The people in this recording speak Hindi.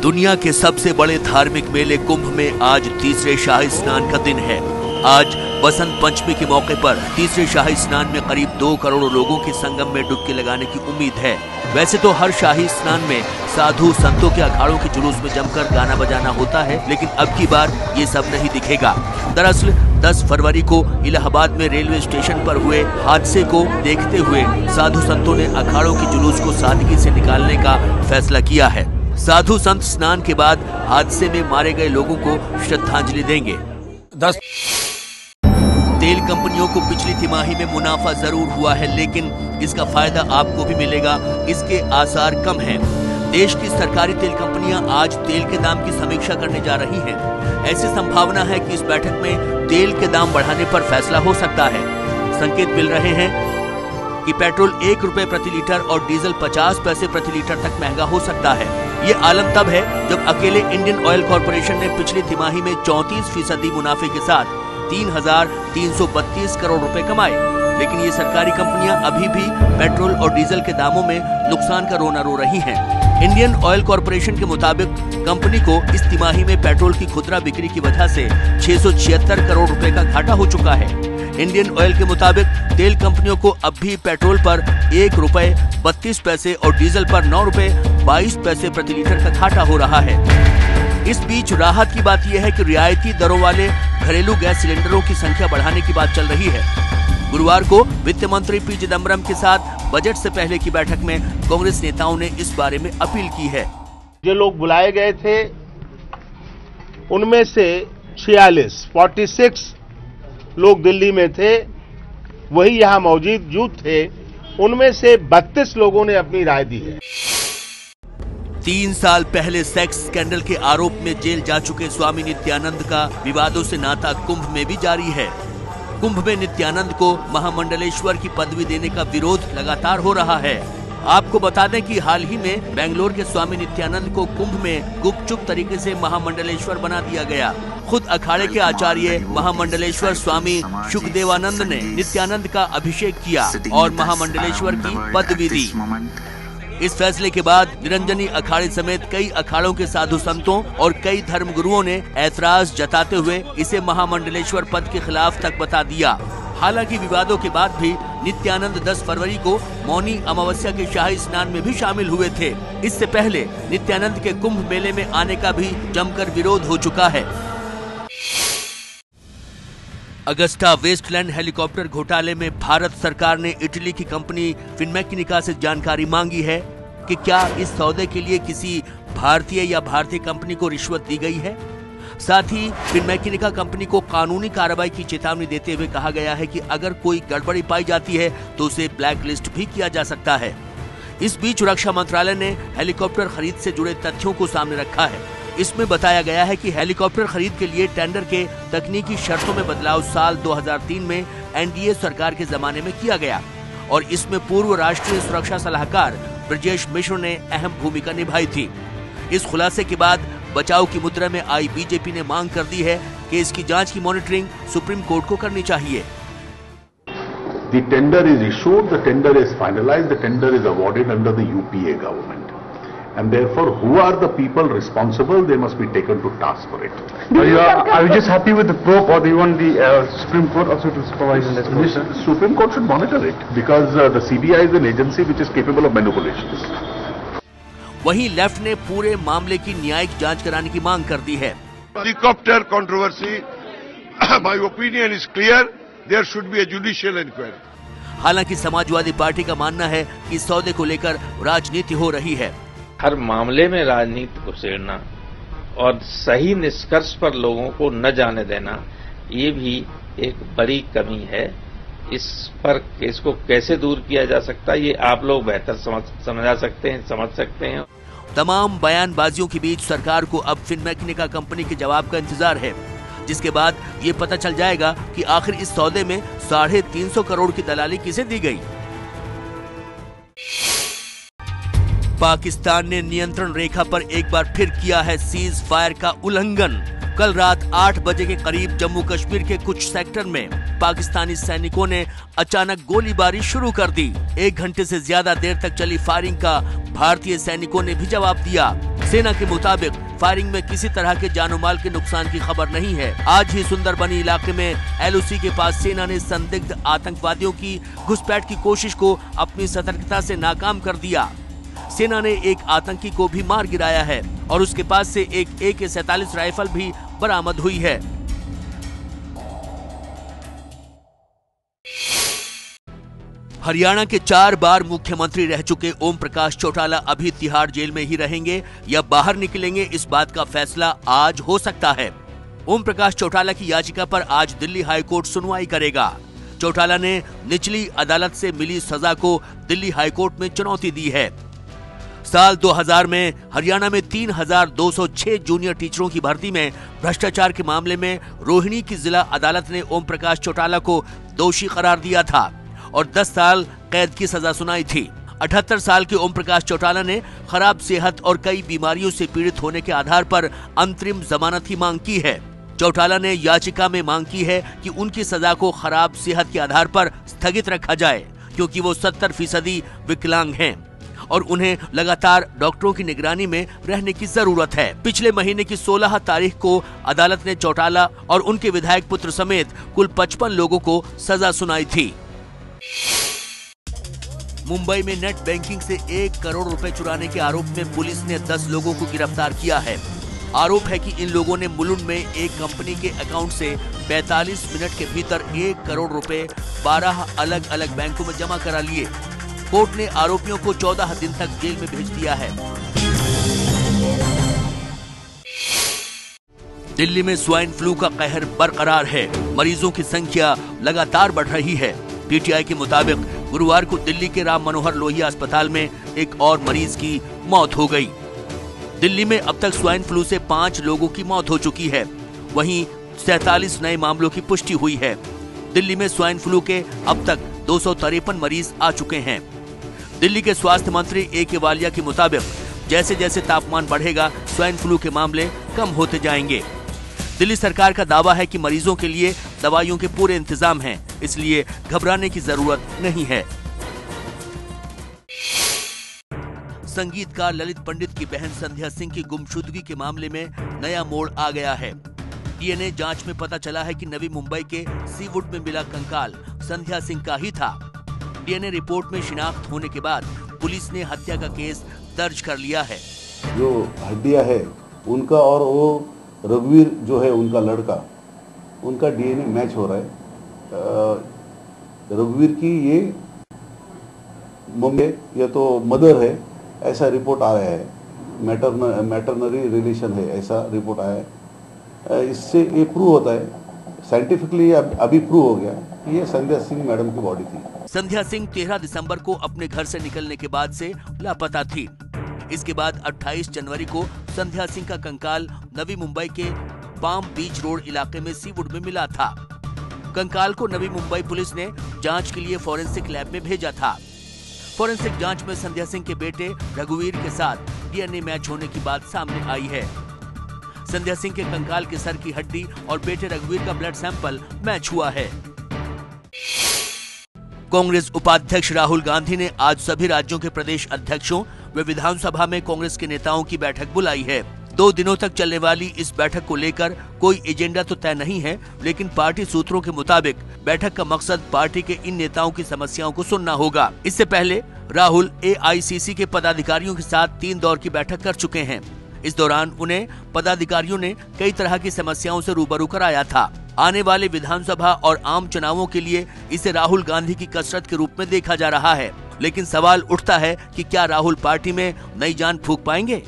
दुनिया के सबसे बड़े धार्मिक मेले कुंभ में आज तीसरे शाही स्नान का दिन है। आज बसंत पंचमी के मौके पर तीसरे शाही स्नान में करीब 2 करोड़ लोगों के संगम में डुबकी लगाने की उम्मीद है। वैसे तो हर शाही स्नान में साधु संतों के अखाड़ों के जुलूस में जमकर गाना बजाना होता है, लेकिन अब की बार ये सब नहीं दिखेगा। दरअसल 10 फरवरी को इलाहाबाद में रेलवे स्टेशन पर हुए हादसे को देखते हुए साधु संतों ने अखाड़ों के जुलूस को सादगी से निकालने का फैसला किया है। साधु संत स्नान के बाद हादसे में मारे गए लोगों को श्रद्धांजलि देंगे। 10 तेल कंपनियों को पिछली तिमाही में मुनाफा जरूर हुआ है, लेकिन इसका फायदा आपको भी मिलेगा, इसके आसार कम हैं। देश की सरकारी तेल कंपनियां आज तेल के दाम की समीक्षा करने जा रही हैं। ऐसी संभावना है कि इस बैठक में तेल के दाम बढ़ाने पर फैसला हो सकता है। संकेत मिल रहे हैं कि पेट्रोल 1 रुपए प्रति लीटर और डीजल 50 पैसे प्रति लीटर तक महंगा हो सकता है। ये आलम तब है जब अकेले इंडियन ऑयल कॉरपोरेशन ने पिछली तिमाही में 34% मुनाफे के साथ 3,332 करोड़ रुपए कमाए, लेकिन ये सरकारी कंपनियां अभी भी पेट्रोल और डीजल के दामों में नुकसान का रोना रो रही हैं। इंडियन ऑयल कॉरपोरेशन के मुताबिक कंपनी को इस तिमाही में पेट्रोल की खुदरा बिक्री की वजह से 676 करोड़ रुपए का घाटा हो चुका है। इंडियन ऑयल के मुताबिक तेल कंपनियों को अब भी पेट्रोल पर 1 रुपए 32 पैसे और डीजल पर 9 रुपए 22 पैसे प्रति लीटर का घाटा हो रहा है। इस बीच राहत की बात यह है कि रियायती दरों वाले घरेलू गैस सिलेंडरों की संख्या बढ़ाने की बात चल रही है। गुरुवार को वित्त मंत्री पी चिदम्बरम के साथ बजट से पहले की बैठक में कांग्रेस नेताओं ने इस बारे में अपील की है। जो लोग बुलाए गए थे उनमें से 46 लोग दिल्ली में थे, वही यहां मौजूद थे। उनमें से 32 लोगों ने अपनी राय दी है। 3 साल पहले सेक्स स्कैंडल के आरोप में जेल जा चुके स्वामी नित्यानंद का विवादों से नाता कुंभ में भी जारी है। कुंभ में नित्यानंद को महामंडलेश्वर की पदवी देने का विरोध लगातार हो रहा है। आपको बता दें कि हाल ही में बेंगलोर के स्वामी नित्यानंद को कुंभ में गुपचुप तरीके से महामंडलेश्वर बना दिया गया। खुद अखाड़े के आचार्य महामंडलेश्वर स्वामी शुकदेवानंद ने नित्यानंद का अभिषेक किया और महामंडलेश्वर की पदवी दी। इस फैसले के बाद निरंजनी अखाड़े समेत कई अखाड़ों के साधु संतों और कई धर्मगुरुओं ने ऐतराज जताते हुए इसे महामंडलेश्वर पद के खिलाफ तक बता दिया। हालांकि विवादों के बाद भी नित्यानंद 10 फरवरी को मौनी अमावस्या के शाही स्नान में भी शामिल हुए थे। इससे पहले नित्यानंद के कुंभ मेले में आने का भी जमकर विरोध हो चुका है। अगस्टा वेस्टलैंड हेलीकॉप्टर घोटाले में भारत सरकार ने इटली की कंपनी फिनमेकनिका से जानकारी मांगी है कि क्या इस सौदे के लिए किसी भारतीय या भारतीय कंपनी को रिश्वत दी गई है। साथ ही फिनमेकनिका कंपनी को कानूनी कार्रवाई की चेतावनी देते हुए कहा गया है कि अगर कोई गड़बड़ी पाई जाती है तो उसे ब्लैक लिस्ट भी किया जा सकता है। इस बीच रक्षा मंत्रालय ने हेलीकॉप्टर खरीद से जुड़े तथ्यों को सामने रखा है। इसमें बताया गया है कि हेलीकॉप्टर खरीद के लिए टेंडर के तकनीकी शर्तों में बदलाव साल 2003 में एनडीए सरकार के जमाने में किया गया और इसमें पूर्व राष्ट्रीय सुरक्षा सलाहकार ब्रजेश मिश्र ने अहम भूमिका निभाई थी। इस खुलासे के बाद बचाव की मुद्रा में आई बीजेपी ने मांग कर दी है कि इसकी जांच की मॉनिटरिंग सुप्रीम कोर्ट को करनी चाहिए। The tender is issued, the tender is finalized, the tender is awarded under the UPA government. And therefore, who are the people responsible? They must be taken to task for it. Are you just happy with the probe, or do you want the Supreme Court also to supervise in this process? The Supreme Court should monitor it because the CBI is an agency which is capable of manipulations. वहीं लेफ्ट ने पूरे मामले की न्यायिक जांच कराने की मांग कर दी है। Helicopter controversy, my opinion is clear. There should be a judicial inquiry. हालांकि समाजवादी पार्टी का मानना है कि इस सौदे को लेकर राजनीति हो रही है। हर मामले में राजनीति को छेड़ना और सही निष्कर्ष पर लोगों को न जाने देना, ये भी एक बड़ी कमी है। इस पर केस को कैसे दूर किया जा सकता है, ये आप लोग बेहतर समझ सकते हैं। तमाम बयानबाजियों के बीच सरकार को अब फिनमेकनिका कंपनी के जवाब का इंतजार है, जिसके बाद ये पता चल जाएगा कि आखिर इस सौदे में 350 करोड़ की दलाली किसे दी गई। पाकिस्तान ने नियंत्रण रेखा पर एक बार फिर किया है सीज फायर का उल्लंघन। कल रात 8 बजे के करीब जम्मू कश्मीर के कुछ सेक्टर में पाकिस्तानी सैनिकों ने अचानक गोलीबारी शुरू कर दी। 1 घंटे से ज्यादा देर तक चली फायरिंग का भारतीय सैनिकों ने भी जवाब दिया। सेना के मुताबिक फायरिंग में किसी तरह के जानोमाल के नुकसान की खबर नहीं है। आज ही सुंदरबनी इलाके में LOC के पास सेना ने संदिग्ध आतंकवादियों की घुसपैठ की कोशिश को अपनी सतर्कता से नाकाम कर दिया। सेना ने एक आतंकी को भी मार गिराया है और उसके पास से एक AK-47 राइफल भी बरामद हुई है। हरियाणा के 4 बार मुख्यमंत्री रह चुके ओम प्रकाश चौटाला अभी तिहाड़ जेल में ही रहेंगे या बाहर निकलेंगे, इस बात का फैसला आज हो सकता है। ओम प्रकाश चौटाला की याचिका पर आज दिल्ली हाई कोर्ट सुनवाई करेगा। चौटाला ने निचली अदालत से मिली सजा को दिल्ली हाई कोर्ट में चुनौती दी है। साल 2000 में हरियाणा में 3206 जूनियर टीचरों की भर्ती में भ्रष्टाचार के मामले में रोहिणी की जिला अदालत ने ओम प्रकाश चौटाला को दोषी करार दिया था और 10 साल कैद की सजा सुनाई थी। 78 साल के ओम प्रकाश चौटाला ने खराब सेहत और कई बीमारियों से पीड़ित होने के आधार पर अंतरिम जमानत की मांग की है। चौटाला ने याचिका में मांग की है कि उनकी सजा को खराब सेहत के आधार पर स्थगित रखा जाए, क्योंकि वो 70% विकलांग हैं और उन्हें लगातार डॉक्टरों की निगरानी में रहने की जरूरत है। पिछले महीने की 16 तारीख को अदालत ने चौटाला और उनके विधायक पुत्र समेत कुल 55 लोगों को सजा सुनाई थी। मुंबई में नेट बैंकिंग से 1 करोड़ रुपए चुराने के आरोप में पुलिस ने 10 लोगों को गिरफ्तार किया है। आरोप है कि इन लोगों ने मुलुंड में एक कंपनी के अकाउंट से 45 मिनट के भीतर 1 करोड़ रुपए 12 अलग अलग बैंकों में जमा करा लिए। कोर्ट ने आरोपियों को 14 दिन तक जेल में भेज दिया है। दिल्ली में स्वाइन फ्लू का कहर बरकरार है। मरीजों की संख्या लगातार बढ़ रही है। PTI के मुताबिक गुरुवार को दिल्ली के राम मनोहर लोहिया अस्पताल में एक और मरीज की मौत हो गई। दिल्ली में अब तक स्वाइन फ्लू से 5 लोगों की मौत हो चुकी है। वहीं 47 नए मामलों की पुष्टि हुई है। दिल्ली में स्वाइन फ्लू के अब तक 253 मरीज आ चुके हैं। दिल्ली के स्वास्थ्य मंत्री AK वालिया के मुताबिक जैसे जैसे तापमान बढ़ेगा, स्वाइन फ्लू के मामले कम होते जाएंगे। दिल्ली सरकार का दावा है कि मरीजों के लिए दवाइयों के पूरे इंतजाम हैं, इसलिए घबराने की जरूरत नहीं है। संगीतकार ललित पंडित की बहन संध्या सिंह की गुमशुदगी के मामले में नया मोड़ आ गया है। DNA जांच में पता चला है कि नवी मुंबई के सीवुड में मिला कंकाल संध्या सिंह का ही था। DNA रिपोर्ट में शिनाख्त होने के बाद पुलिस ने हत्या का केस दर्ज कर लिया है। जो हड्डियां है उनका और वो रघुवीर जो है उनका लड़का, उनका DNA मैच हो रहा है। रघुवीर की ये मम्मी या तो मदर है, ऐसा रिपोर्ट आ रहा है। मैटरनरी रिलेशन है, ऐसा रिपोर्ट आया है। इससे ये प्रूव होता है, साइंटिफिकली अभी प्रूव हो गया कि ये संध्या सिंह मैडम की बॉडी थी। संध्या सिंह 13 दिसंबर को अपने घर से निकलने के बाद से लापता थी। इसके बाद 28 जनवरी को संध्या सिंह का कंकाल नवी मुंबई के पाम बीच रोड इलाके में सीवुड में मिला था। कंकाल को नवी मुंबई पुलिस ने जांच के लिए फॉरेंसिक लैब में भेजा था। फॉरेंसिक जांच में संध्या सिंह के बेटे रघुवीर के साथ DNA मैच होने की बात सामने आई है। संध्या सिंह के कंकाल के सर की हड्डी और बेटे रघुवीर का ब्लड सैंपल मैच हुआ है। कांग्रेस उपाध्यक्ष राहुल गांधी ने आज सभी राज्यों के प्रदेश अध्यक्षों व विधानसभा में कांग्रेस के नेताओं की बैठक बुलाई है। 2 दिनों तक चलने वाली इस बैठक को लेकर कोई एजेंडा तो तय नहीं है, लेकिन पार्टी सूत्रों के मुताबिक बैठक का मकसद पार्टी के इन नेताओं की समस्याओं को सुनना होगा। इससे पहले राहुल AICC के पदाधिकारियों के साथ 3 दौर की बैठक कर चुके हैं। इस दौरान उन्हें पदाधिकारियों ने कई तरह की समस्याओं से रूबरू कराया था। आने वाले विधानसभा और आम चुनावों के लिए इसे राहुल गांधी की कसरत के रूप में देखा जा रहा है, लेकिन सवाल उठता है कि क्या राहुल पार्टी में नई जान फूंक पाएंगे?